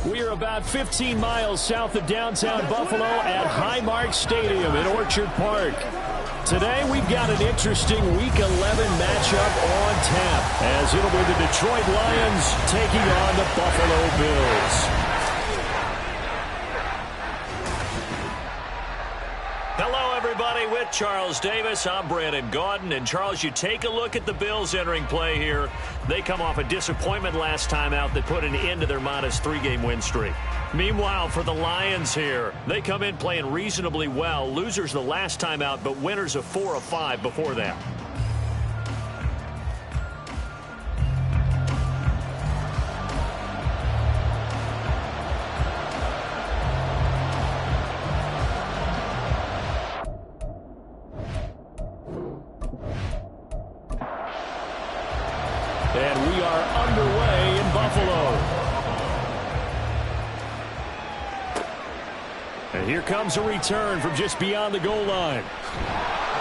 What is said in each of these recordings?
We are about 15 miles south of downtown Buffalo at Highmark Stadium in Orchard Park. Today we've got an interesting Week 11 matchup on tap, as it'll be the Detroit Lions taking on the Buffalo Bills. Hello, everybody. With Charles Davis, I'm Brandon Gaudin. And, Charles, you take a look at the Bills entering play here. They come off a disappointment last time out that put an end to their -3 game win streak. Meanwhile, for the Lions here, they come in playing reasonably well. Losers the last time out, but winners of 4 of 5 before that. And we are underway in Buffalo. And here comes a return from just beyond the goal line.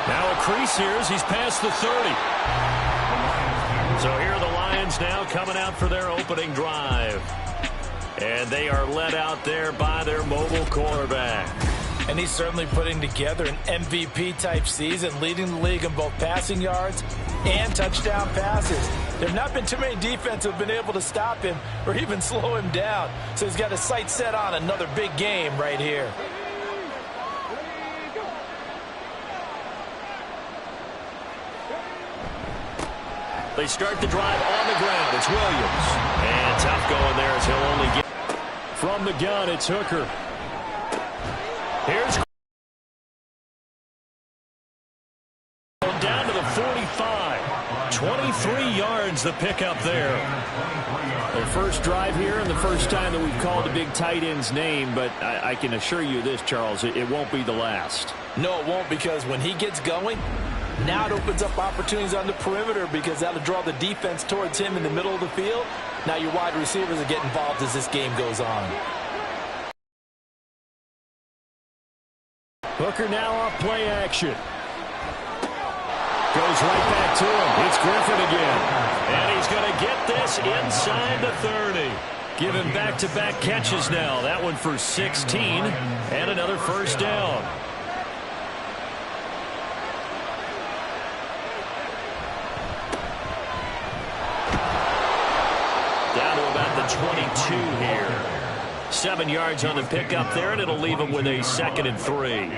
Now a crease here as he's past the 30. So here are the Lions now coming out for their opening drive. And they are led out there by their mobile quarterback. And he's certainly putting together an MVP-type season, leading the league in both passing yards and touchdown passes. There have not been too many defenses who have been able to stop him or even slow him down. So he's got his sights set on another big game right here. They start the drive on the ground. It's Williams. And tough going there as he'll only get from the gun. It's Hooker. Here's down to the 45. 23 yards the pickup there. The first drive here and the first time that we've called a big tight end's name, but I can assure you this, Charles, it won't be the last. No, it won't, because when he gets going, now it opens up opportunities on the perimeter, because that'll draw the defense towards him in the middle of the field. Now your wide receivers will get involved as this game goes on. Hooker now off play action. Goes right back to him. It's Griffin again. And he's going to get this inside the 30. Give him back-to-back catches now. That one for 16 and another first down. Down to about the 22 here. 7 yards on the pickup there, and it'll leave him with a 2nd and 3.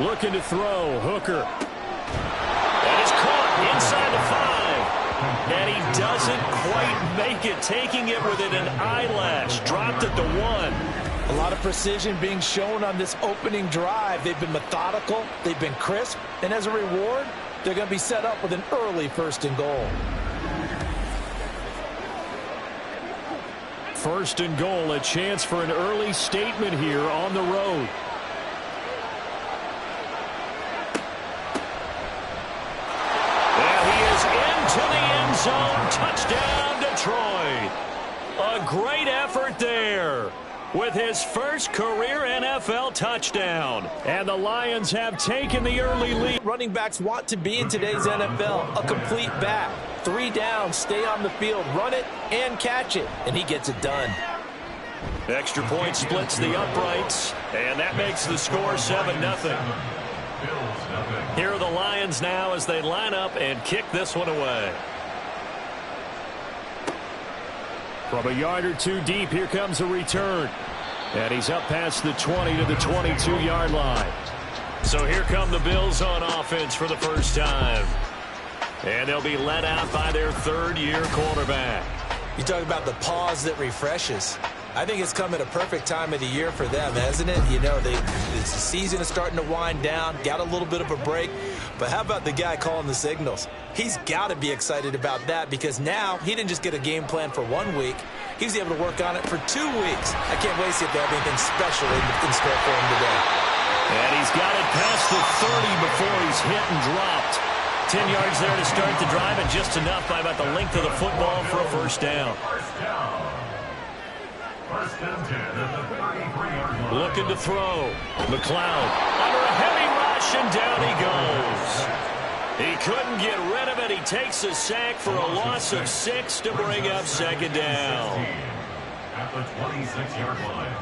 Looking to throw, Hooker. That is caught inside the 5. And he doesn't quite make it, taking it within an eyelash. Dropped at the 1. A lot of precision being shown on this opening drive. They've been methodical, they've been crisp, and as a reward, they're going to be set up with an early 1st and goal. 1st and goal, a chance for an early statement here on the road. There he is into the end zone. Touchdown, Detroit. A great effort there with his first career NFL touchdown. And the Lions have taken the early lead. Running backs want to be in today's NFL a complete back. 3 down, stay on the field, run it, and catch it. And he gets it done. Extra point splits the uprights, and that makes the score 7-0. Here are the Lions now as they line up and kick this one away. From a yard or two deep, here comes a return. And he's up past the 20 to the 22-yard line. So here come the Bills on offense for the first time. And they'll be led out by their 3rd-year quarterback. You talk about the pause that refreshes. I think it's come at a perfect time of the year for them, hasn't it? You know, the season is starting to wind down, got a little bit of a break. But how about the guy calling the signals? He's got to be excited about that, because now he didn't just get a game plan for 1 week. He was able to work on it for 2 weeks. I can't wait to see if they have anything special in store for him today. And he's got it past the 30 before he's hit and dropped. 10 yards there to start the drive, and just enough by about the length of the football for a first down. Looking to throw. McLeod under a heavy rush, and down he goes. He couldn't get rid of it. He takes a sack for a loss of 6 to bring up second down. At the 26-yard line.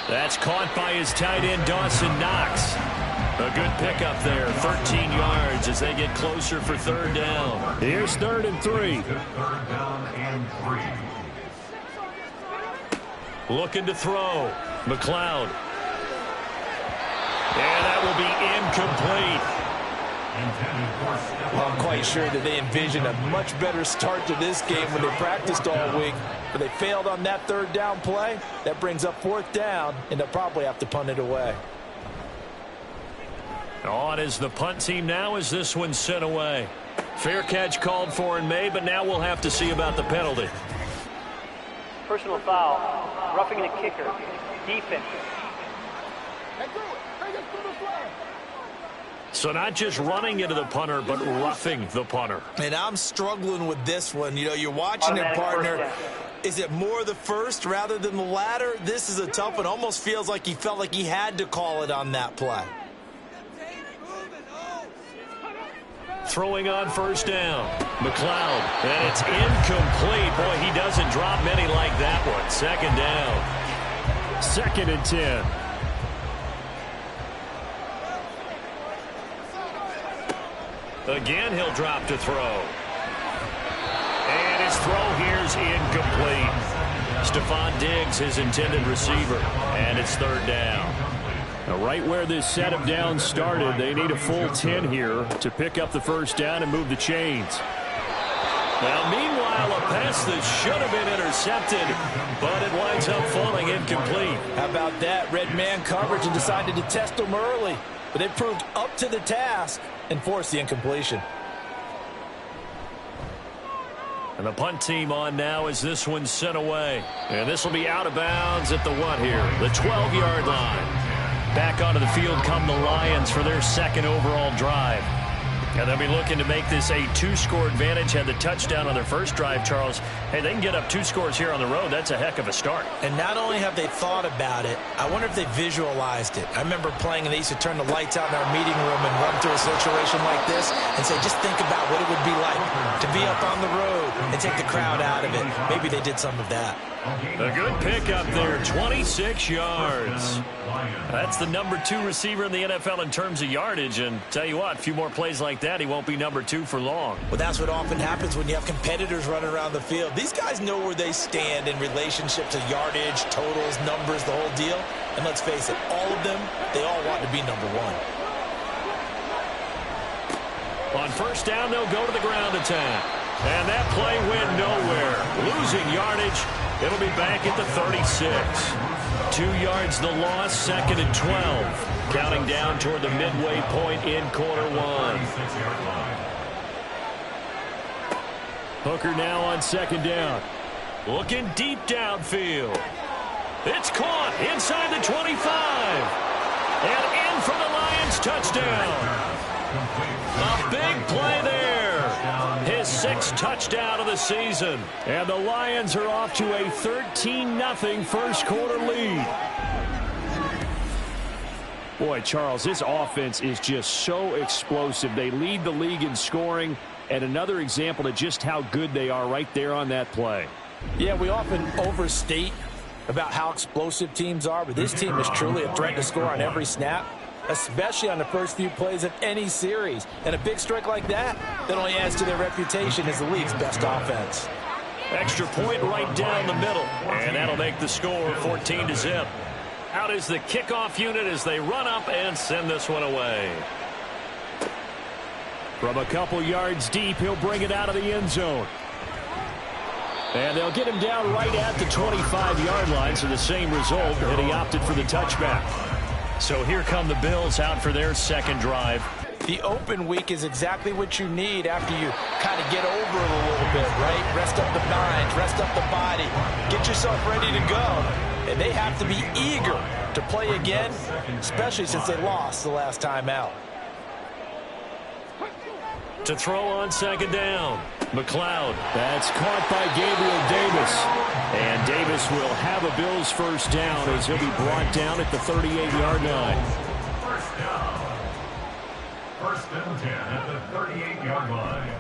That's caught by his tight end, Dawson Knox. A good pickup there, 13 yards as they get closer for third down. Here's 3rd and 3. Third down and 3. Looking to throw. McLeod. And that will be incomplete. Well, I'm quite sure that they envisioned a much better start to this game when they practiced all week. But they failed on that 3rd down play. That brings up 4th down, and they'll probably have to punt it away. On is the punt team now as this one's sent away. Fair catch called for and made, but now we'll have to see about the penalty. Personal foul, roughing the kicker, defense. So not just running into the punter, but roughing the punter. And I'm struggling with this one. You know, you're watching it, partner. Is it more the first rather than the latter? This is a tough one. Almost feels like he felt like he had to call it on that play. Throwing on 1st down. McLeod. And it's incomplete. Boy, he doesn't drop many like that one. 2nd down. 2nd and 10. Again, he'll drop to throw. And his throw here's incomplete. Stephon Diggs, his intended receiver. And it's 3rd down. Now, right where this set of downs started, they need a full 10 here to pick up the 1st down and move the chains. Now, meanwhile, a pass that should have been intercepted, but it winds up falling incomplete. How about that? Red man coverage and decided to test them early. But they proved up to the task and forced the incompletion. And the punt team on now as this one's sent away. And this will be out of bounds at the what here? The 12-yard line. Back onto the field come the Lions for their 2nd overall drive. And they'll be looking to make this a 2-score advantage. Had the touchdown on their first drive, Charles. Hey, they can get up 2 scores here on the road. That's a heck of a start. And not only have they thought about it, I wonder if they visualized it. I remember playing and they used to turn the lights out in our meeting room and run through a situation like this and say, just think about what it would be like to be up on the road and take the crowd out of it. Maybe they did some of that. A good pickup there, 26 yards. That's the number 2 receiver in the NFL in terms of yardage. And tell you what, a few more plays like that, he won't be number 2 for long. Well, that's what often happens when you have competitors running around the field. These guys know where they stand in relationship to yardage, totals, numbers, the whole deal. And let's face it, all of them, they all want to be number 1. On 1st down, they'll go to the ground attack. And that play went nowhere. Losing yardage. It'll be back at the 36. 2 yards the loss, 2nd and 12. Counting down toward the midway point in quarter 1. Hooker now on 2nd down. Looking deep downfield. It's caught inside the 25. And in for the Lions touchdown. A big play there. His 6th touchdown of the season. And the Lions are off to a 13-0 first quarter lead. Boy, Charles, this offense is just so explosive. They lead the league in scoring, and another example of just how good they are right there on that play. Yeah, we often overstate about how explosive teams are, but this team is truly a threat to score on every snap, especially on the first few plays of any series. And a big strike like that only adds to their reputation as the league's best offense. Extra point right down the middle, and that'll make the score 14-0. Out is the kickoff unit as they run up and send this one away. From a couple yards deep, he'll bring it out of the end zone. And they'll get him down right at the 25-yard line, so the same result, and he opted for the touchback. So here come the Bills out for their 2nd drive. The open week is exactly what you need after you kind of get over it a little bit, right? Rest up the mind, rest up the body, get yourself ready to go. And they have to be eager to play again, especially since they lost the last time out. To throw on 2nd down. McLeod. That's caught by Gabriel Davis. And Davis will have a Bills first down as he'll be brought down at the 38-yard line. First down. First and 10 at the 38-yard line.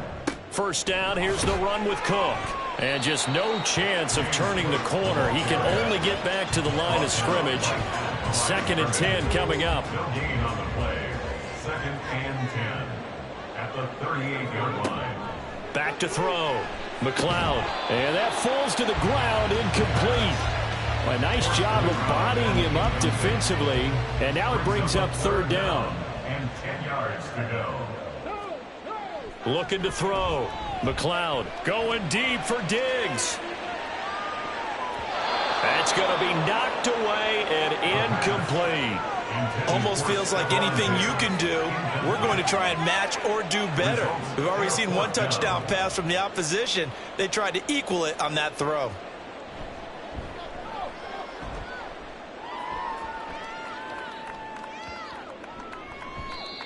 First down, here's the run with Cook. And just no chance of turning the corner. He can only get back to the line of scrimmage. Second and 10 coming up. No gain on the play. Second and 10 at the 38-yard line. Back to throw. McLeod. And that falls to the ground, incomplete. A nice job of bodying him up defensively. And now it brings up third down. And 10 yards to go. Looking to throw. McLeod going deep for Diggs. That's going to be knocked away and incomplete. Almost feels like anything you can do, we're going to try and match or do better. We've already seen one touchdown pass from the opposition. They tried to equal it on that throw.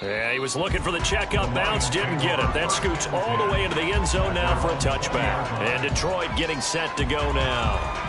Yeah, he was looking for the checkup bounce, didn't get it. That scoots all the way into the end zone now for a touchback. And Detroit getting set to go now.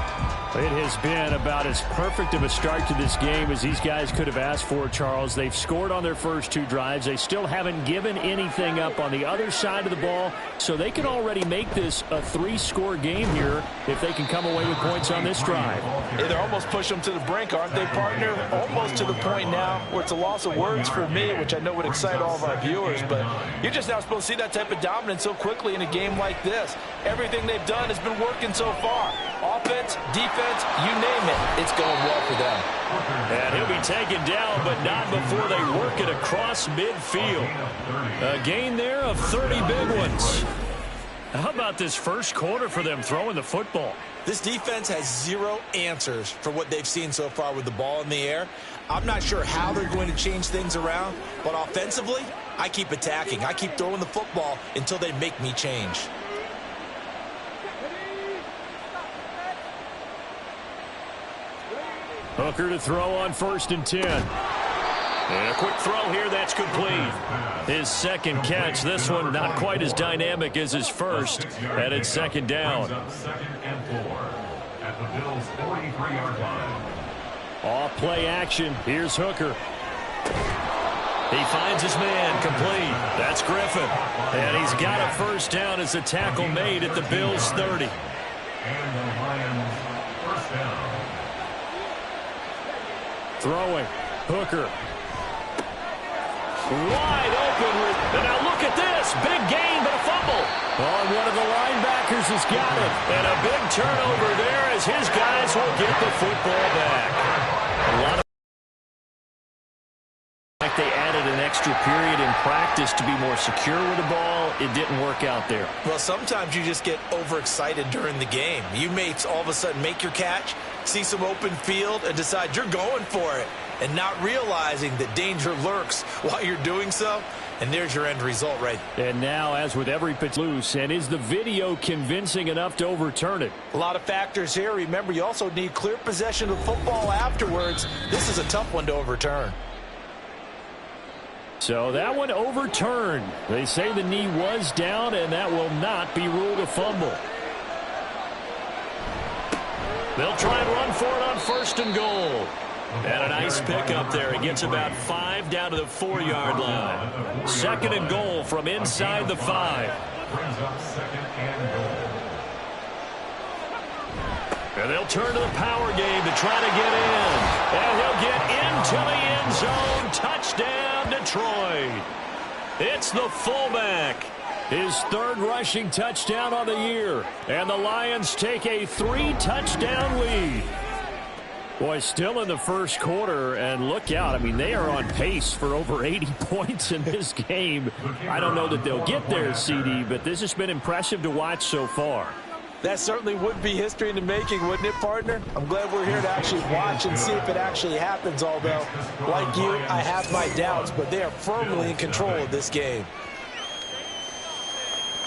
It has been about as perfect of a start to this game as these guys could have asked for, Charles. They've scored on their first two drives. They still haven't given anything up on the other side of the ball, so they can already make this a three-score game here if they can come away with points on this drive. Yeah, they're almost pushing them to the brink, aren't they, partner? Almost to the point now where it's a loss of words for me, which I know would excite all of our viewers, but you're just not supposed to see that type of dominance so quickly in a game like this. Everything they've done has been working so far. Offense, defense, you name it, it's going well for them. And he'll be taken down, but not before they work it across midfield. A gain there of 30 big ones. How about this first quarter for them throwing the football? This defense has zero answers for what they've seen so far with the ball in the air. I'm not sure how they're going to change things around, but offensively, I keep attacking. I keep throwing the football until they make me change. Hooker to throw on first and 10. And a quick throw here, that's complete. His second catch, this one not quite as dynamic as his first, and it's second down. Second and 4 at the Bills' 43-yard line. Off play action, here's Hooker. He finds his man, complete. That's Griffin. And he's got a first down as the tackle made at the Bills' 30. And the Lions first down. Throwing. Hooker. Wide open. And now look at this. Big gain, but a fumble. Oh, one of the linebackers has got it. And a big turnover there as his guys will get the football back. A lot of like they added an extra period in practice to be more secure with the ball. It didn't work out there. Well, sometimes you just get overexcited during the game. You may all of a sudden make your catch, see some open field, and decide you're going for it, and not realizing that danger lurks while you're doing so. And there's your end result right there. And now, as with every pitch loose, and is the video convincing enough to overturn it? A lot of factors here. Remember, you also need clear possession of the football afterwards. This is a tough one to overturn. So that one overturned. They say the knee was down, and that will not be ruled a fumble. They'll try and run for it on first and goal. And a nice pickup there. He gets about 5 down to the 4-yard line. Second and goal from inside the 5. Brings up second and goal. And they'll turn to the power game to try to get in. And he'll get into the end zone. Touchdown, Detroit. It's the fullback. His third rushing touchdown on the year. And the Lions take a 3-touchdown lead. Boy, still in the first quarter, and look out. I mean, they are on pace for over 80 points in this game. I don't know that they'll get there, CD, but this has been impressive to watch so far. That certainly would be history in the making, wouldn't it, partner? I'm glad we're here to actually watch and see if it actually happens, although, like you, I have my doubts, but they are firmly in control of this game.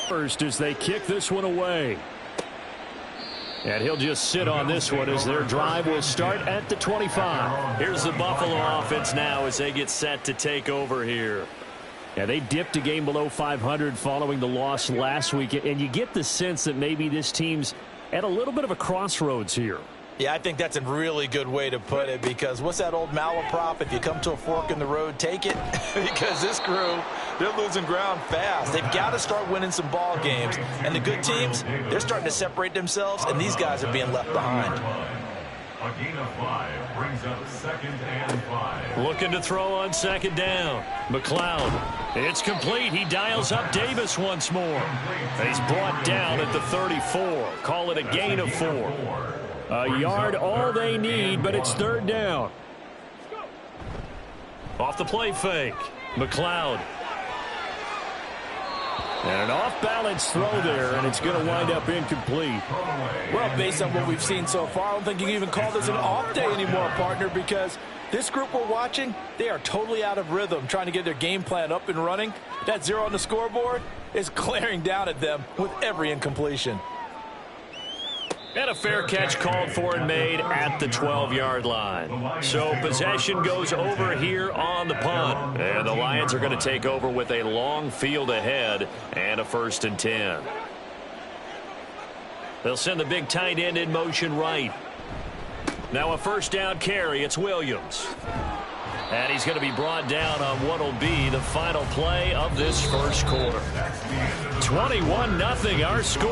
First as they kick this one away. And he'll just sit on this one as their drive will start at the 25. Here's the Buffalo offense now as they get set to take over here. Yeah, they dipped a game below 500 following the loss last week, and you get the sense that maybe this team's at a little bit of a crossroads here. Yeah, I think that's a really good way to put it, because what's that old malaprop? If you come to a fork in the road, take it. Because this crew, they're losing ground fast. They've got to start winning some ball games. And the good teams, they're starting to separate themselves, and these guys are being left behind. A gain of 5 brings up 2nd and 5. Looking to throw on 2nd down. McLeod. It's complete. He dials up Davis once more. He's brought down at the 34. Call it a gain of 4. A yard all they need, but it's 3rd down. Off the play fake. McLeod. And an off-balance throw there, and it's going to wind up incomplete. Well, based on what we've seen so far, I don't think you can even call this an off day anymore, partner, because this group we're watching, they are totally out of rhythm, trying to get their game plan up and running. That 0 on the scoreboard is glaring down at them with every incompletion. And a fair catch called for and made at the 12-yard line. So possession goes over here on the punt. And the Lions are going to take over with a long field ahead and a 1st and 10. They'll send the big tight end in motion right. Now a 1st down carry. It's Williams. And he's going to be brought down on what will be the final play of this 1st quarter. 21-0 our score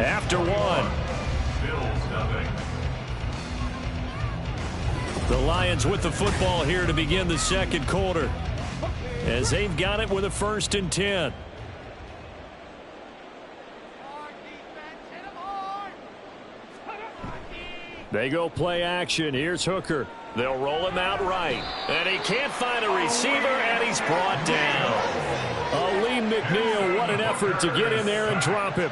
after 1. The Lions with the football here to begin the 2nd quarter, as they've got it with a 1st and 10. They go play action. Here's Hooker. They'll roll him out right. And he can't find a receiver, and he's brought down. Aleem McNeil, what an effort to get in there and drop him.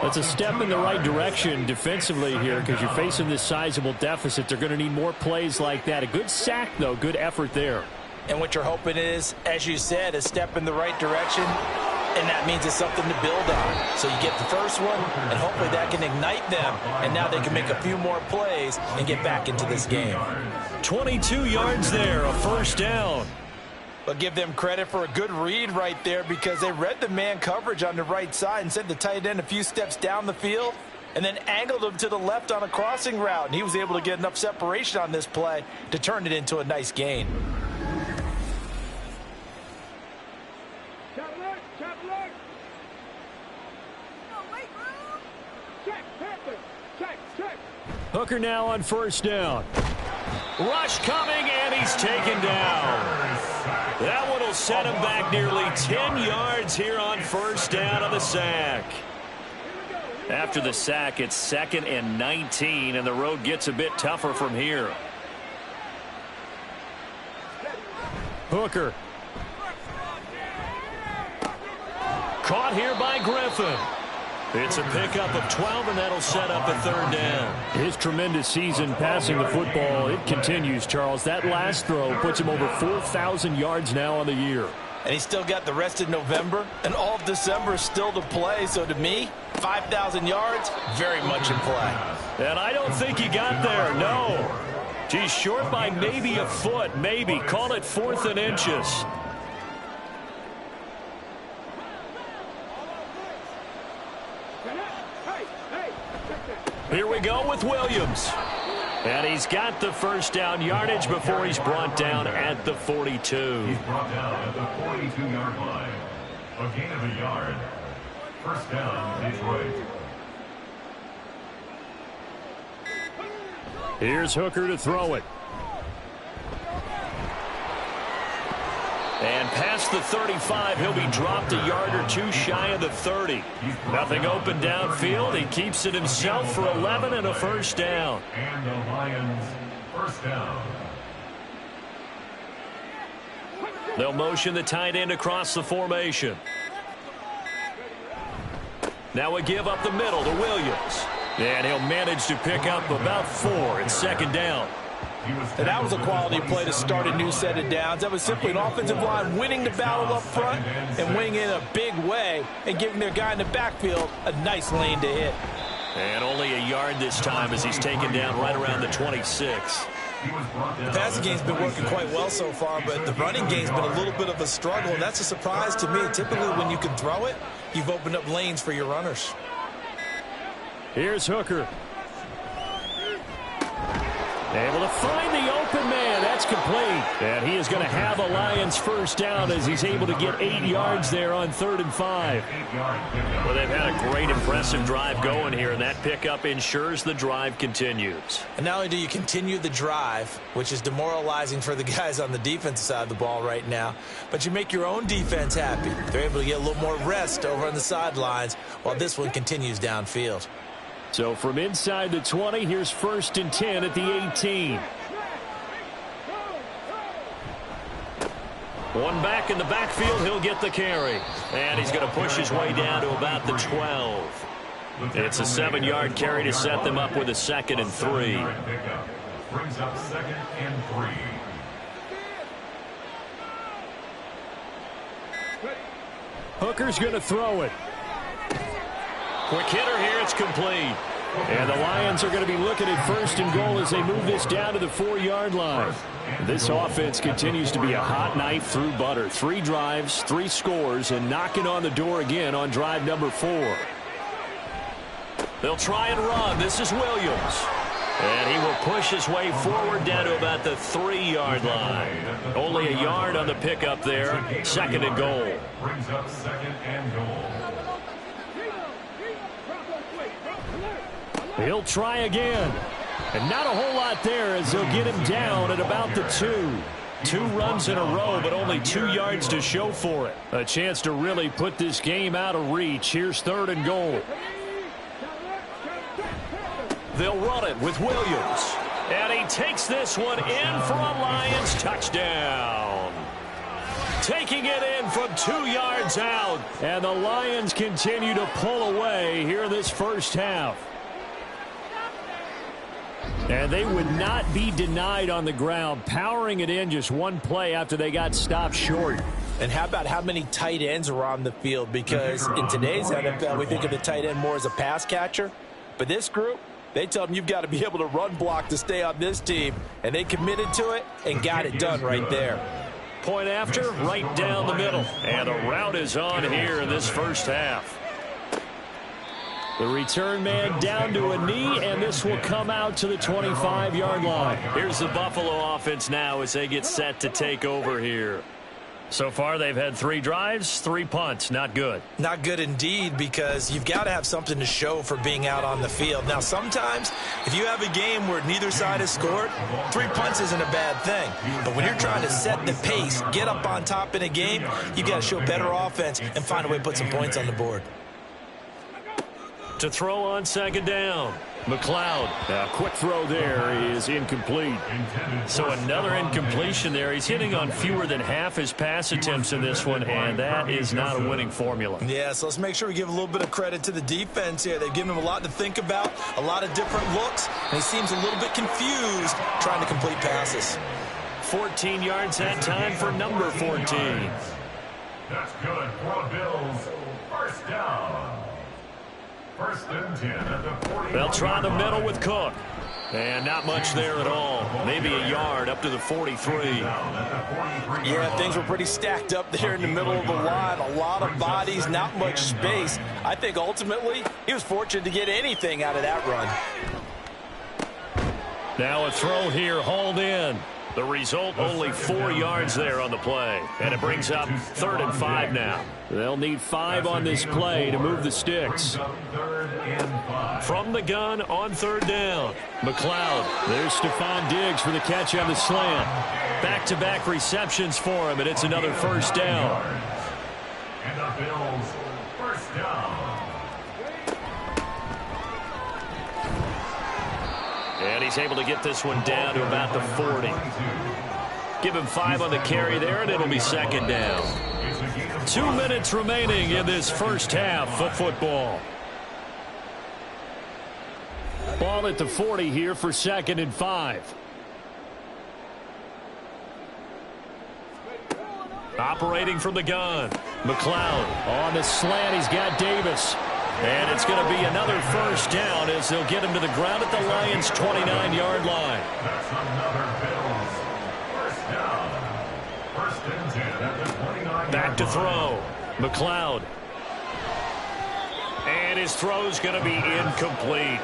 That's a step in the right direction defensively here, because you're facing this sizable deficit. They're going to need more plays like that. A good sack, though. Good effort there. And what you're hoping is, as you said, a step in the right direction, and that means it's something to build on. So you get the first one, and hopefully that can ignite them, and now they can make a few more plays and get back into this game. 22 yards there, a 1st down. But give them credit for a good read right there, because they read the man coverage on the right side and sent the tight end a few steps down the field and then angled him to the left on a crossing route. And he was able to get enough separation on this play to turn it into a nice gain. Hooker now on 1st down. Rush coming, and he's taken down. That one will set him back nearly 10 yards here on 1st down on the sack. After the sack, it's 2nd and 19, and the road gets a bit tougher from here. Hooker. Caught here by Griffin. It's a pickup of 12, and that'll set up a 3rd down. His tremendous season passing the football, it continues, Charles. That last throw puts him over 4,000 yards now on the year. And he's still got the rest of November, and all of December still to play. So to me, 5,000 yards, very much in play. And I don't think he got there, no. He's short by maybe a foot, maybe. Call it 4th and inches. Here we go with Williams. And he's got the 1st down yardage before he's brought down at the 42. He's brought down at the 42-yard line. A gain of a yard. 1st down, Detroit. Here's Hooker to throw it. And past the 35, he'll be dropped a yard or 2 shy of the 30. Nothing open downfield. He keeps it himself for 11 and a 1st down. And the Lions, 1st down. They'll motion the tight end across the formation. Now a give up the middle to Williams. And he'll manage to pick up about 4. It's 2nd down. And that was a quality play to start a new set of downs. That was simply an offensive line winning the battle up front and winning in a big way and giving their guy in the backfield a nice lane to hit. And only a yard this time as he's taken down right around the 26. The passing game's been working quite well so far, but the running game's been a little bit of a struggle, and that's a surprise to me. Typically, when you can throw it, you've opened up lanes for your runners. Here's Hooker. Able to find the open man. That's complete. And he is going to have a Lions first down as he's able to get 8 yards there on 3rd and 5. Well, they've had a great, impressive drive going here, and that pickup ensures the drive continues. And not only do you continue the drive, which is demoralizing for the guys on the defensive side of the ball right now, but you make your own defense happy. They're able to get a little more rest over on the sidelines while this one continues downfield. So from inside the 20, here's 1st and 10 at the 18. One back in the backfield, he'll get the carry. And he's going to push his way down to about the 12. It's a 7-yard carry to set them up with a 2nd and 3. Brings up 2nd and 3. Hooker's going to throw it. Quick hitter here, it's complete. And the Lions are going to be looking at 1st and goal as they move this down to the 4-yard line. This offense continues to be a hot knife through butter. 3 drives, 3 scores, and knocking on the door again on drive number 4. They'll try and run. This is Williams. And he will push his way forward down to about the 3-yard line. Only a yard on the pickup there. 2nd and goal. Brings up 2nd and goal. He'll try again. And not a whole lot there as they'll get him down at about the 2. 2 runs in a row, but only 2 yards to show for it. A chance to really put this game out of reach. Here's 3rd and goal. They'll run it with Williams. And he takes this one in for a Lions touchdown. Taking it in from 2 yards out. And the Lions continue to pull away here this first half. And they would not be denied on the ground, powering it in just one play after they got stopped short. And how about how many tight ends are on the field? Because in today's NFL, we think of the tight end more as a pass catcher. But this group, they tell them you've got to be able to run block to stay on this team. And they committed to it and got it done right there. Point after, right down the middle. And the route is on here in this first half. The return man down to a knee, and this will come out to the 25-yard line. Here's the Buffalo offense now as they get set to take over here. So far, they've had 3 drives, 3 punts. Not good. Not good indeed, because you've got to have something to show for being out on the field. Now, sometimes, if you have a game where neither side has scored, 3 punts isn't a bad thing. But when you're trying to set the pace, get up on top in a game, you've got to show better offense and find a way to put some points on the board. To throw on 2nd down. McLeod. A quick throw there is incomplete. So another incompletion there. He's hitting on fewer than half his pass attempts in this one, and that is not a winning formula. Yeah, so let's make sure we give a little bit of credit to the defense here. They've given him a lot to think about, a lot of different looks, and he seems a little bit confused trying to complete passes. 14 yards that time for number 14. That's good for the Bills. First down. 1st and 10 at the 40. They'll try the middle with Cook. And not much there at all. Maybe a yard up to the 43. Yeah, things were pretty stacked up there in the middle of the line. A lot of bodies, not much space. I think ultimately he was fortunate to get anything out of that run. Now a throw here, hauled in. The result, only 4 yards there on the play. And it brings up 3rd and 5 now. They'll need 5 on this play to move the sticks. From the gun on 3rd down. McLeod. There's Stephon Diggs for the catch on the slant. Back-to-back receptions for him, and it's another first down. And the Bills, first down. And he's able to get this one down to about the 40. Give him 5 on the carry there, and it'll be 2nd down. 2 minutes remaining in this first half of football. Ball at the 40 here for 2nd and 5. Operating from the gun. McLeod on the slant. He's got Davis. And it's going to be another first down as they'll get him to the ground at the Lions' 29-yard line. That's another Bills first down. First and 10 at the 29-yard Back to line. throw. McLeod. And his throw's going to be incomplete.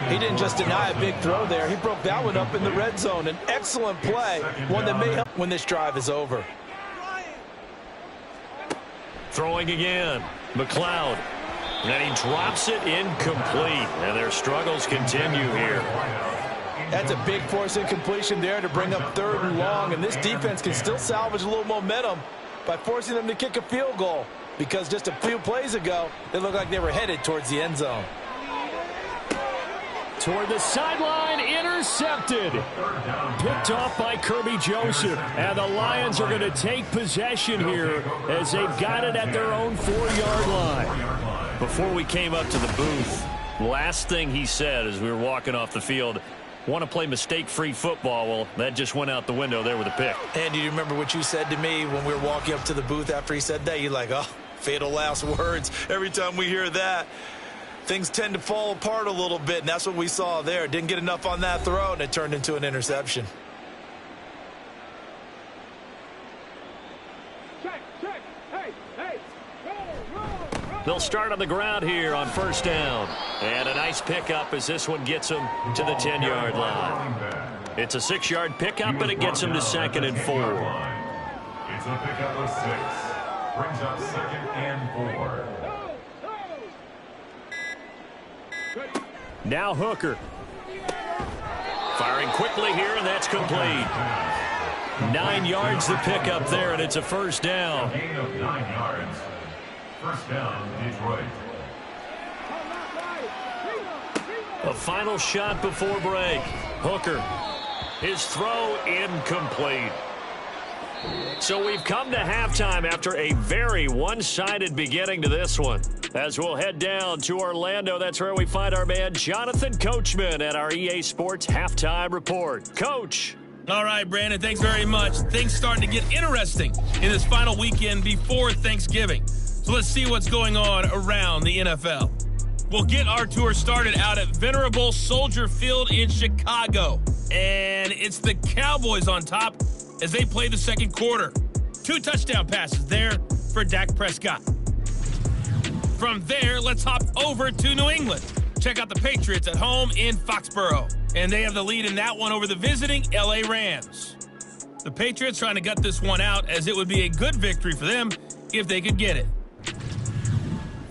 He didn't just deny a big throw there. He broke that one up in the red zone. An excellent play, one that may help when this drive is over. Throwing again. McLeod. And he drops it incomplete. And their struggles continue here. That's a big force incompletion there to bring up 3rd and long. And this defense can still salvage a little momentum by forcing them to kick a field goal. Because just a few plays ago, they looked like they were headed towards the end zone. Toward the sideline, intercepted. Picked off by Kirby Joseph. And the Lions are going to take possession here as they've got it at their own 4-yard line. Before we came up to the booth, last thing he said as we were walking off the field, want to play mistake-free football. Well, that just went out the window there with a pick. And do you remember what you said to me when we were walking up to the booth after he said that? You're like, oh, fatal last words. Every time we hear that, things tend to fall apart a little bit, and that's what we saw there. Didn't get enough on that throw, and it turned into an interception. They'll start on the ground here on first down. And a nice pickup as this one gets them to the 10-yard line. It's a 6-yard pickup, and it gets them to 2nd and 4. It's a pickup of 6. Brings up 2nd and 4. Now Hooker. Firing quickly here, and that's complete. 9 yards the pickup there, and it's a first down. Gain of 9 yards. First down, Detroit. A final shot before break. Hooker. His throw incomplete. So we've come to halftime after a very one-sided beginning to this one. As we'll head down to Orlando, that's where we find our man Jonathan Coachman at our EA Sports Halftime Report. Coach. All right, Brandon, thanks very much. Things starting to get interesting in this final weekend before Thanksgiving. So let's see what's going on around the NFL. We'll get our tour started out at Venerable Soldier Field in Chicago. And it's the Cowboys on top as they play the second quarter. 2 touchdown passes there for Dak Prescott. From there, let's hop over to New England. Check out the Patriots at home in Foxborough. And they have the lead in that one over the visiting LA Rams. The Patriots trying to gut this one out as it would be a good victory for them if they could get it.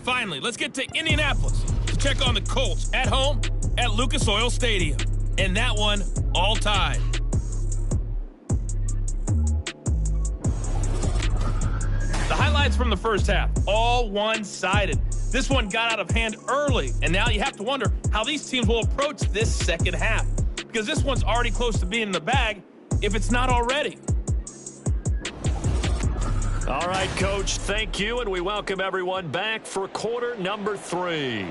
Finally, let's get to Indianapolis to check on the Colts at home at Lucas Oil Stadium. And that one all tied. The highlights from the first half, all one-sided. This one got out of hand early, and now you have to wonder how these teams will approach this second half. Because this one's already close to being in the bag, if it's not already. All right, Coach, thank you, and we welcome everyone back for quarter number 3.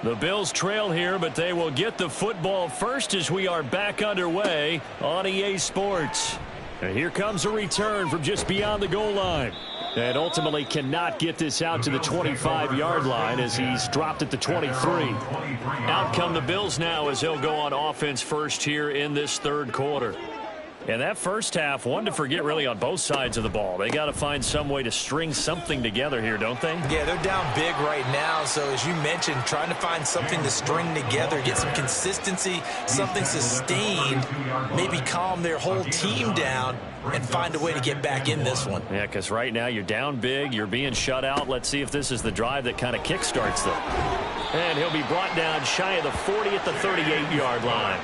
The Bills trail here, but they will get the football first as we are back underway on EA Sports. And here comes a return from just beyond the goal line. And ultimately cannot get this out to the 25-yard line as he's dropped at the 23. Out come the Bills now as they'll go on offense first here in this third quarter. And that first half, one to forget really on both sides of the ball. They got to find some way to string something together here, don't they? Yeah, they're down big right now. So as you mentioned, trying to find something to string together, get some consistency, something sustained, maybe calm their whole team down and find a way to get back in this one. Yeah, because right now you're down big, you're being shut out. Let's see if this is the drive that kind of kickstarts them. And he'll be brought down shy of the 40 at the 38-yard line.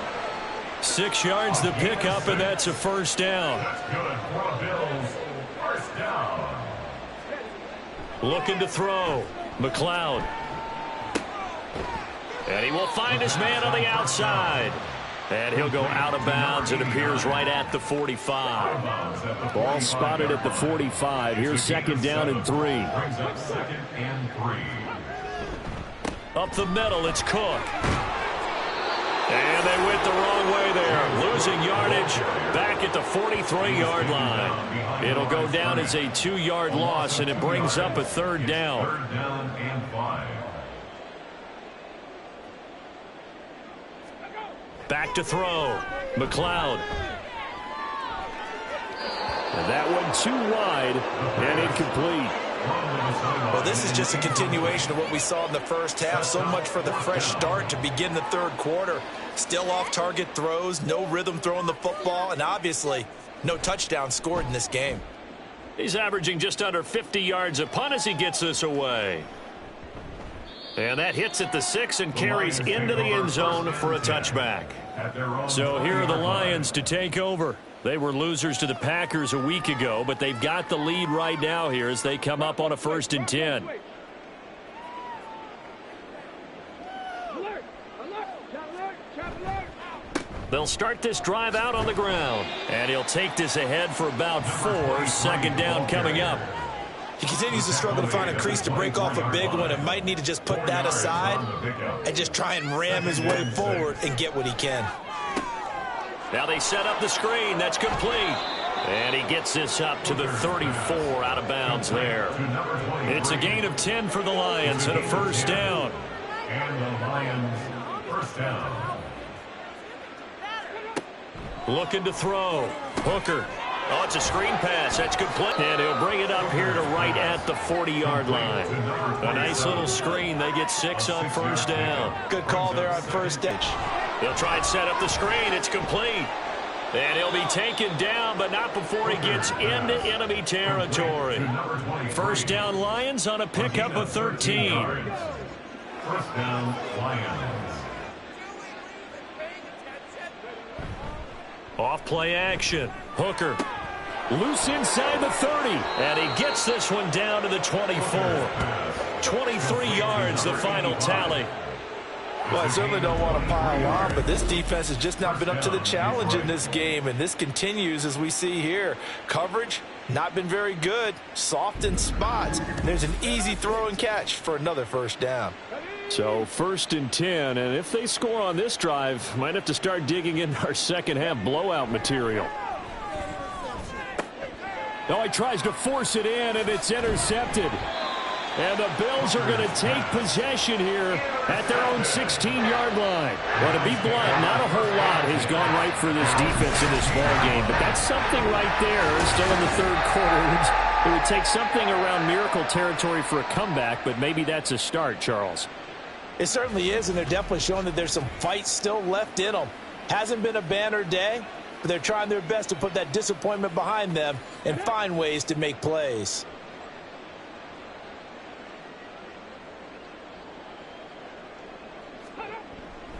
6 yards the pickup, and that's a first down. That's good for the Bills. First down. Looking to throw. McLeod. And he will find his man on the outside. And he'll go out of bounds. It appears right at the 45. Ball spotted at the 45. Here's second down and 3. Brings up 2nd and 3. Up the middle, it's Cook. And they went the wrong way there. Losing yardage back at the 43-yard line. It'll go down as a 2-yard loss, and it brings up a third down. Third down and 5. Back to throw. McLeod. And that one too wide and incomplete. Well, this is just a continuation of what we saw in the first half. So much for the fresh start to begin the third quarter. Still off-target throws, no rhythm throwing the football, and obviously no touchdown scored in this game. He's averaging just under 50 yards a punt as he gets this away. And that hits at the 6 and carries into the end zone for a touchback. So here are the Lions to take over. They were losers to the Packers a week ago, but they've got the lead right now here as they come up on a 1st and 10. They'll start this drive out on the ground, and he'll take this ahead for about 4. 2nd down coming up. He continues to struggle to find a crease to break off a big one and might need to just put that aside and just try and ram his way forward and get what he can. Now they set up the screen. That's complete. And he gets this up to the 34 out of bounds there. It's a gain of 10 for the Lions and a 1st down. And the Lions, 1st down. Looking to throw. Hooker. Oh, it's a screen pass. That's complete. And he'll bring it up here to right at the 40-yard line. A nice little screen. They get 6 on 1st down. Good call there on 1st down. He'll try and set up the screen. It's complete. And he'll be taken down, but not before he gets into enemy territory. 1st down Lions on a pickup of 13. 1st down Lions. Off play action. Hooker. Loose inside the 30. And he gets this one down to the 24. 23 yards, the final tally. Well, I certainly don't want to pile on, but this defense has just not been up to the challenge in this game, and this continues as we see here. Coverage, not been very good. Soft in spots. There's an easy throw and catch for another 1st down. So 1st and 10, and if they score on this drive, might have to start digging in our second half blowout material. Now he tries to force it in, and it's intercepted. And the Bills are going to take possession here at their own 16-yard line. Well, to be blunt, not a whole lot has gone right for this defense in this ball game, but that's something right there. Still in the 3rd quarter. It would take something around miracle territory for a comeback, but maybe that's a start, Charles. It certainly is, and they're definitely showing that there's some fight still left in them. Hasn't been a banner day, but they're trying their best to put that disappointment behind them and find ways to make plays.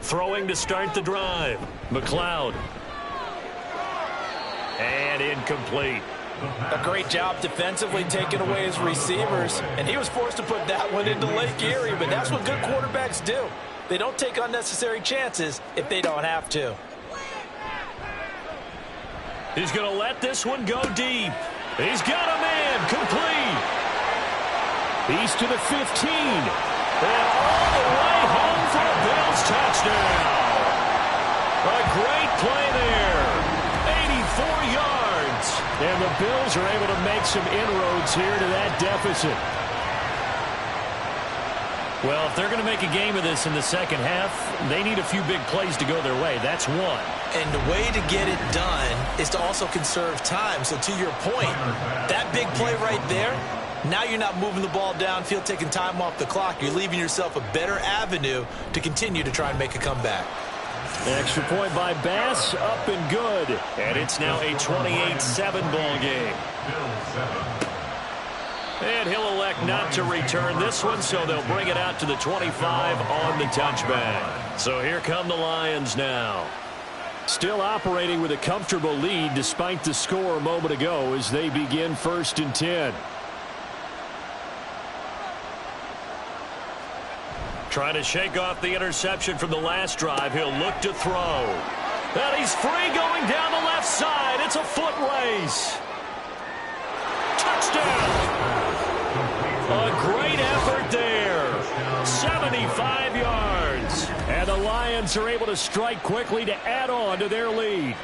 Throwing to start the drive. McLeod. And incomplete. A great job defensively taking away his receivers, and he was forced to put that one into Lake Erie, but that's what good quarterbacks do. They don't take unnecessary chances if they don't have to. He's going to let this one go deep. He's got a man. Complete. He's to the 15. And all the way home for a Bills touchdown. A great play there. 84 yards. And the Bills are able to make some inroads here to that deficit. Well, if they're going to make a game of this in the second half, they need a few big plays to go their way. That's one. And the way to get it done is to also conserve time. So to your point, that big play right there, now you're not moving the ball downfield, taking time off the clock. You're leaving yourself a better avenue to continue to try and make a comeback. Extra point by Bass, up and good. And it's now a 28-7 ball game. And he'll elect not to return this one, so they'll bring it out to the 25 on the touchback. So here come the Lions now. Still operating with a comfortable lead despite the score a moment ago as they begin 1st and 10. Trying to shake off the interception from the last drive. He'll look to throw. And he's free going down the left side. It's a foot race. Touchdown. A great effort there. 75 yards. And the Lions are able to strike quickly to add on to their lead.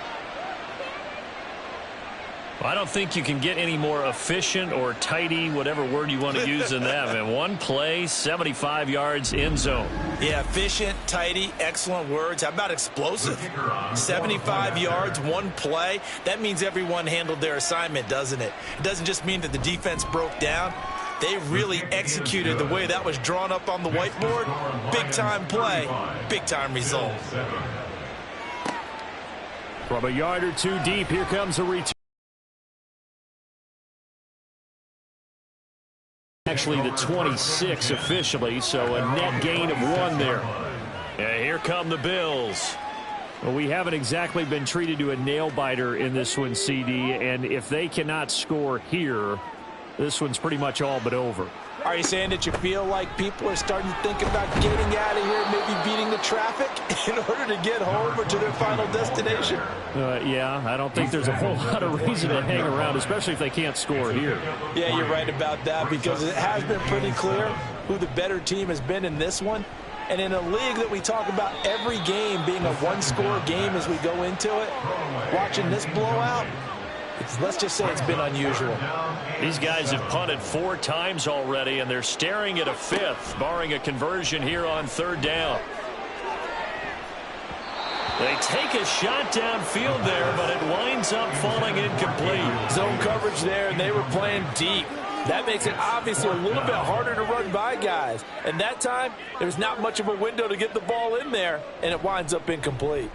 I don't think you can get any more efficient or tidy, whatever word you want to use in that. Man, one play, 75 yards in zone. Yeah, efficient, tidy, excellent words. How about explosive? 75 yards, one play. That means everyone handled their assignment, doesn't it? It doesn't just mean that the defense broke down. They really executed the way that was drawn up on the whiteboard. Big-time play, big-time result. From a yard or two deep, here comes a return. Actually the 26 officially, so a net gain of 1 there. And here come the Bills. Well, we haven't exactly been treated to a nail-biter in this one, CD, and if they cannot score here, this one's pretty much all but over. Are you saying that you feel like people are starting to think about getting out of here, maybe beating the traffic in order to get home or to their final destination? Yeah, I don't think there's a whole lot of reason to hang around, especially if they can't score here. Yeah, you're right about that, because it has been pretty clear who the better team has been in this one. And in a league that we talk about every game being a one-score game as we go into it, watching this blowout, let's just say it's been unusual. These guys have punted 4 times already, and they're staring at a 5th, barring a conversion here on 3rd down. They take a shot downfield there, but it winds up falling incomplete. Zone coverage there, and they were playing deep. That makes it obviously a little bit harder to run by guys. And that time, there's not much of a window to get the ball in there, and it winds up incomplete.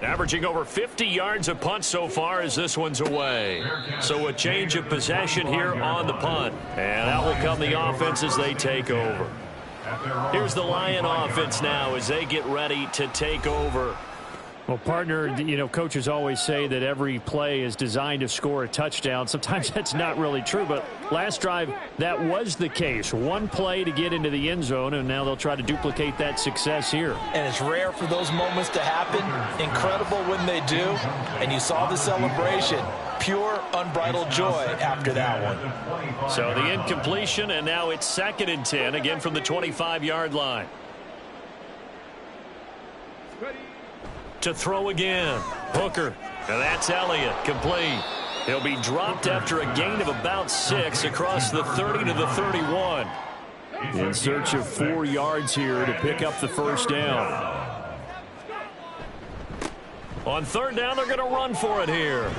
Averaging over 50 yards a punt so far as this one's away. So a change of possession here on the punt. And out will come the offense as they take over. Here's the Lion offense now as they get ready to take over. Well, partner, you know, coaches always say that every play is designed to score a touchdown. Sometimes that's not really true, but last drive, that was the case. One play to get into the end zone, and now they'll try to duplicate that success here. And it's rare for those moments to happen. Incredible when they do. And you saw the celebration. Pure, unbridled joy after that one. So the incompletion, and now it's 2nd and 10, again from the 25-yard line. To throw again. Hooker. And that's Elliott. Complete. He'll be dropped after a gain of about 6 across the 30 to the 31. In search of 4 yards here to pick up the 1st down. On 3rd down, they're going to run for it here.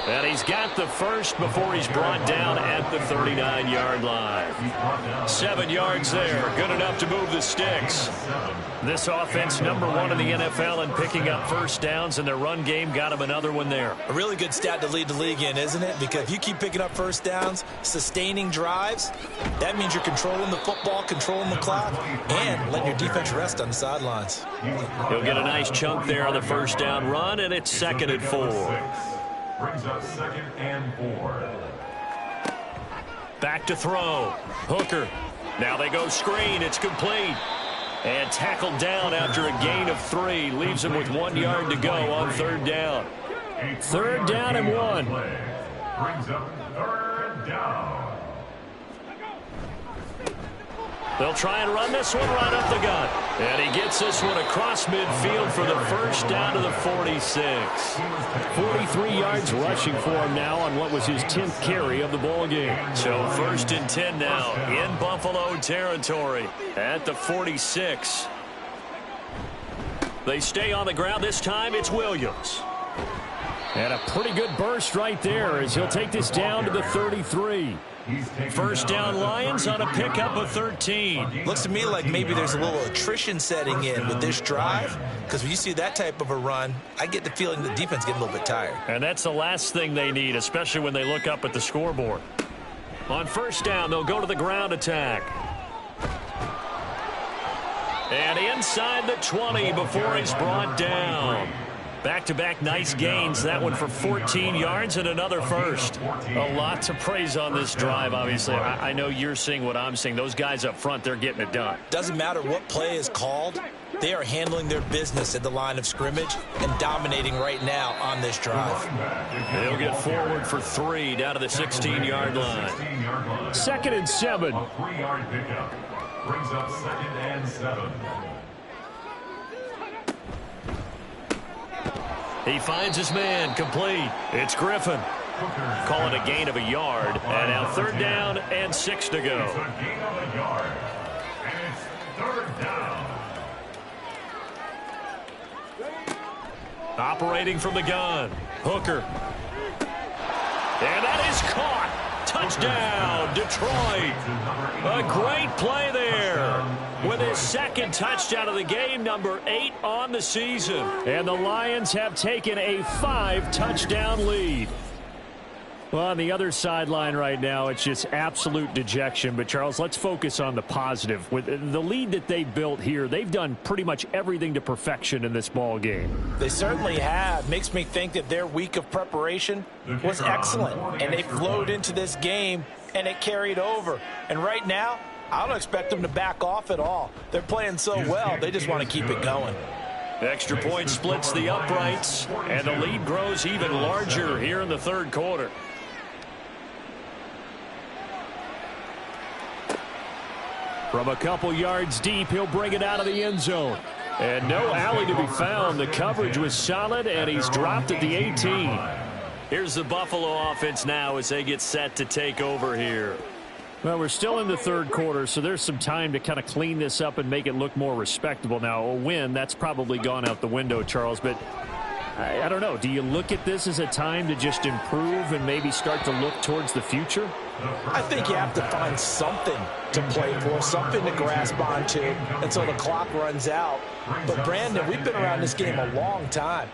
And he's got the first before he's brought down at the 39-yard line. 7 yards there. Good enough to move the sticks. This offense #1 in the NFL in picking up 1st downs, and their run game got him another one there. A really good stat to lead the league in, isn't it? Because if you keep picking up 1st downs, sustaining drives, that means you're controlling the football, controlling the clock, and letting your defense rest on the sidelines. He'll get a nice chunk there on the 1st down run, and it's 2nd and 4. Brings up 2nd and 4. Back to throw. Hooker. Now they go screen. It's complete. And tackled down after a gain of 3. Leaves him with 1 yard to go on 3rd down. 3rd down and 1. Brings up 3rd down. They'll try and run this one right up the gut. And he gets this one across midfield for the 1st down to the 46. 43 yards rushing for him now on what was his 10th carry of the ball game. So 1st and 10 now in Buffalo territory at the 46. They stay on the ground. This time it's Williams. And a pretty good burst right there as he'll take this down to the 33. 1st down Lions on a pickup of 13. Looks to me like maybe there's a little attrition setting in with this drive, because when you see that type of a run, I get the feeling the defense getting a little bit tired. And that's the last thing they need, especially when they look up at the scoreboard. On 1st down, they'll go to the ground attack. And inside the 20 before he's brought down. Back-to-back nice gains. That one for 14 yards and another 1st. A lot to praise on this drive, obviously. I know you're seeing what I'm seeing. Those guys up front, they're getting it done. Doesn't matter what play is called. They are handling their business at the line of scrimmage and dominating right now on this drive. They'll get forward for 3 down to the 16-yard line. 2nd and 7. A 3-yard pickup. Brings up 2nd and 7. He finds his man, complete. It's Griffin. Call it a gain of a yard. And now 3rd down and 6 to go. It's a gain of a yard. And it's 3rd down. Operating from the gun. Hooker. And that is caught. Touchdown, Detroit. A great play there. With his 2nd touchdown of the game, number 8 on the season. And the Lions have taken a 5-touchdown lead. Well, on the other sideline right now, it's just absolute dejection. But, Charles, let's focus on the positive. With the lead that they built here, they've done pretty much everything to perfection in this ball game. They certainly have. Makes me think that their week of preparation was excellent. And they flowed into this game, and it carried over. And right now, I don't expect them to back off at all. They're playing so well, they just want to keep it going. Extra point splits the uprights, and the lead grows even larger here in the 3rd quarter. From a couple yards deep, he'll bring it out of the end zone. And no alley to be found. The coverage was solid, and he's dropped at the 18. Here's the Buffalo offense now as they get set to take over here. Well, we're still in the 3rd quarter, so there's some time to kind of clean this up and make it look more respectable. Now, a win, that's probably gone out the window, Charles, but I don't know. Do you look at this as a time to just improve and maybe start to look towards the future? I think you have to find something to play for, something to grasp onto until the clock runs out. But, Brandon, we've been around this game a long time.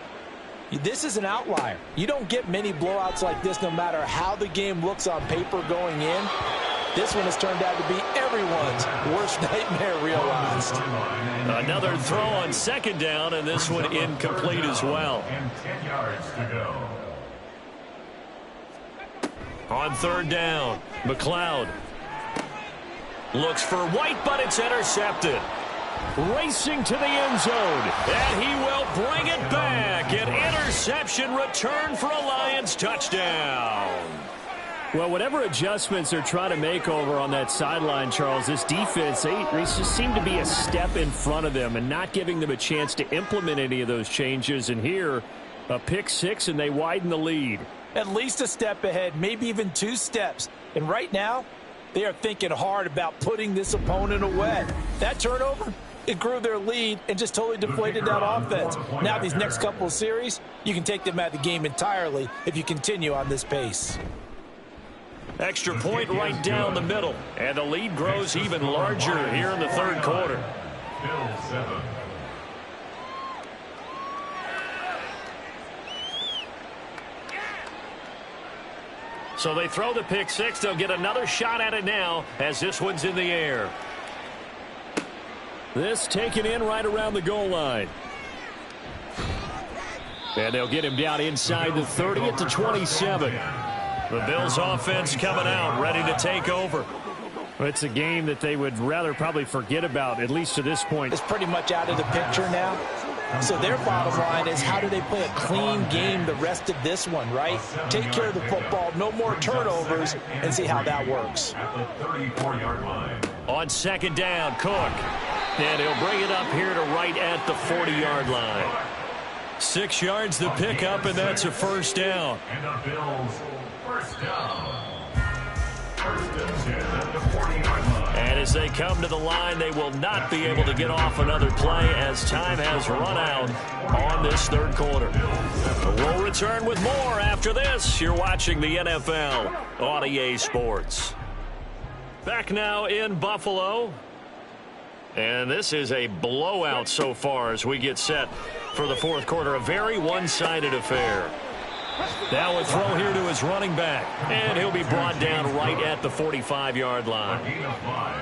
This is an outlier. You don't get many blowouts like this no matter how the game looks on paper going in. This one has turned out to be everyone's worst nightmare realized. Another throw on 2nd down, and this one incomplete as well. And 10 yards to go. On 3rd down, McLeod looks for White, but it's intercepted. Racing to the end zone, and he will bring it back. An interception return for a Lions touchdown. Well, whatever adjustments they're trying to make over on that sideline, Charles, this defense, they just seem to be a step in front of them and not giving them a chance to implement any of those changes. And here, a pick 6, and they widen the lead. At least a step ahead, maybe even 2 steps. And right now, they are thinking hard about putting this opponent away. That turnover, it grew their lead and just totally deflated that offense. Now these next couple of series, you can take them out of the game entirely if you continue on this pace. Extra point right down the middle, and the lead grows even larger here in the 3rd quarter. Bills 7. So they throw the pick 6. They'll get another shot at it now as this one's in the air. This taken in right around the goal line. And they'll get him down inside the 30 at the 27. The Bills offense coming out, ready to take over. It's a game that they would rather probably forget about, at least to this point. It's pretty much out of the picture now. So their bottom line is, how do they play a clean game the rest of this one, right? Take care of the football, no more turnovers, and see how that works. At the 34-yard line. On 2nd down, Cook. And he'll bring it up here to right at the 40-yard line. 6 yards the pickup, and that's a 1st down. And the Bills, 1st down. 1st and 10 at the 40-yard line. And as they come to the line, they will not be able to get off another play as time has run out on this 3rd quarter. We'll return with more after this. You're watching the NFL on EA Sports. Back now in Buffalo. And this is a blowout so far as we get set for the 4th quarter. A very one-sided affair. Now a throw here to his running back. And he'll be brought down right at the 45-yard line.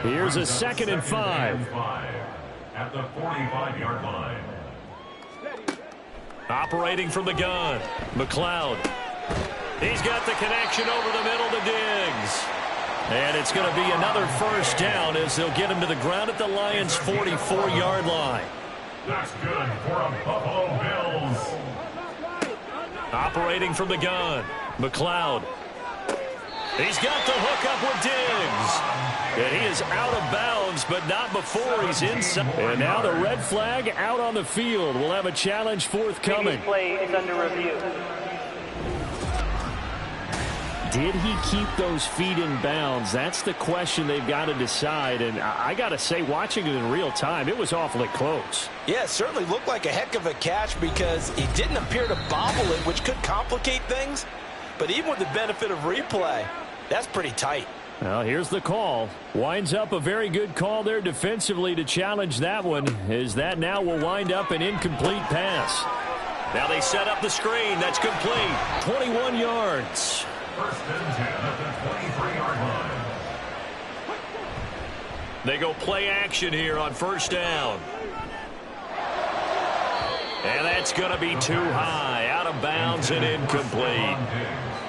Here's a 2nd and 5. At the 45-yard line. Operating from the gun, McLeod. He's got the connection over the middle to Diggs. And it's going to be another 1st down as they'll get him to the ground at the Lions' 44-yard line. That's good for a Buffalo Bills. Operating from the gun, McLeod. He's got the hook up with Diggs. And he is out of bounds, but not before he's inside. And now the red flag out on the field. We'll have a challenge forthcoming. This play is under review. did he keep those feet in bounds? That's the question they've got to decide. And I got to say, watching it in real time, it was awfully close. Yeah, it certainly looked like a heck of a catch because he didn't appear to bobble it, which could complicate things. But even with the benefit of replay, that's pretty tight. Well, here's the call. Winds up a very good call there defensively to challenge that one, as that now will wind up an incomplete pass. Now they set up the screen. That's complete. 21 yards. First and 10 at the 23-yard line. They go play action here on first down. And that's going to be too high. Out of bounds and incomplete.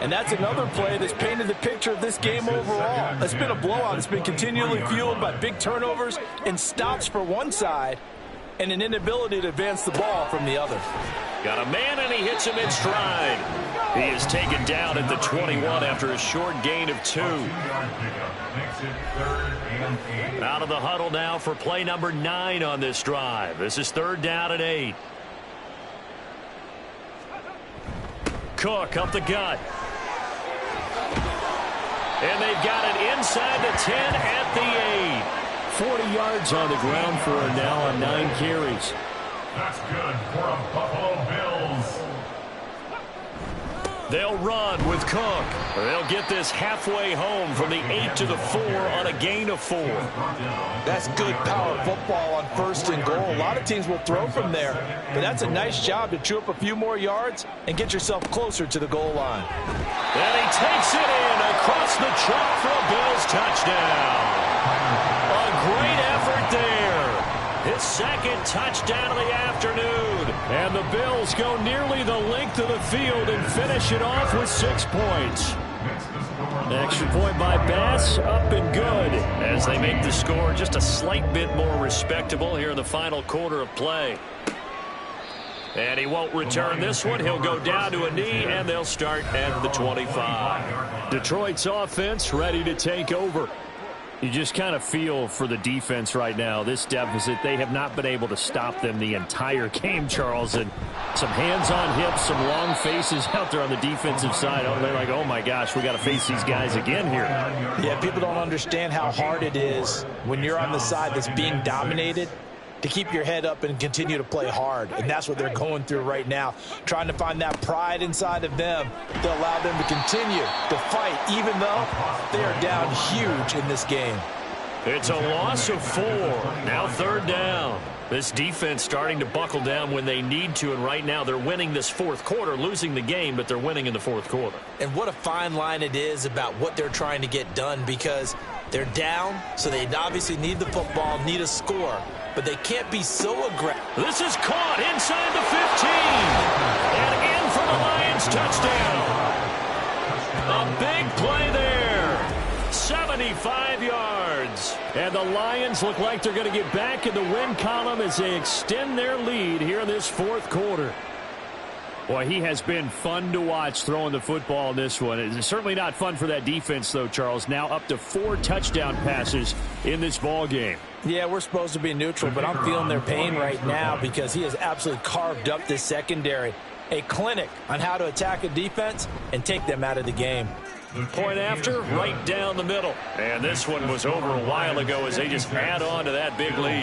And that's another play that's painted the picture of this game overall. It's been a blowout. It's been continually fueled by big turnovers and stops for one side and an inability to advance the ball from the other. Got a man, and he hits him in stride. He is taken down at the 21 after a short gain of 2. Out of the huddle now for play number 9 on this drive. This is 3rd down and 8. Cook up the gut. And they've got it inside the 10 at the 8. 40 yards on the ground for him now on 9 carries. That's good for a Buffalo Bills. They'll run with Cook. They'll get this halfway home from the 8 to the 4 on a gain of 4. That's good power football on 1st and goal. A lot of teams will throw from there, but that's a nice job to chew up a few more yards and get yourself closer to the goal line. And he takes it in across the chalk for a Bills touchdown. A great effort there. His 2nd touchdown of the afternoon. And the Bills go nearly the length of the field and finish it off with 6 points. Extra point by Bass, up and good, as they make the score just a slight bit more respectable here in the final quarter of play. And he won't return this one. He'll go down to a knee, and they'll start at the 25. Detroit's offense ready to take over. You just kind of feel for the defense right now, this deficit. They have not been able to stop them the entire game, Charles. And some hands on hips, some long faces out there on the defensive side. Oh, they're like, oh, my gosh, we got to face these guys again here. Yeah, people don't understand how hard it is when you're on the side that's being dominated to keep your head up and continue to play hard. And that's what they're going through right now, trying to find that pride inside of them to allow them to continue to fight, even though they are down huge in this game. It's a loss of 4. Now 3rd down. This defense starting to buckle down when they need to, and right now they're winning this 4th quarter, losing the game, but they're winning in the 4th quarter. And what a fine line it is about what they're trying to get done, because they're down, so they obviously need the football, need a score. But they can't be so aggressive. This is caught inside the 15. And in for the Lions touchdown. A big play there. 75 yards. And the Lions look like they're going to get back in the win column as they extend their lead here in this 4th quarter. Boy, he has been fun to watch throwing the football in this one. It's certainly not fun for that defense, though, Charles. Now up to 4 touchdown passes in this ball game. Yeah, we're supposed to be neutral, but I'm feeling their pain right now because he has absolutely carved up this secondary. A clinic on how to attack a defense and take them out of the game. Point after, right down the middle. And this one was over a while ago as they just add on to that big lead.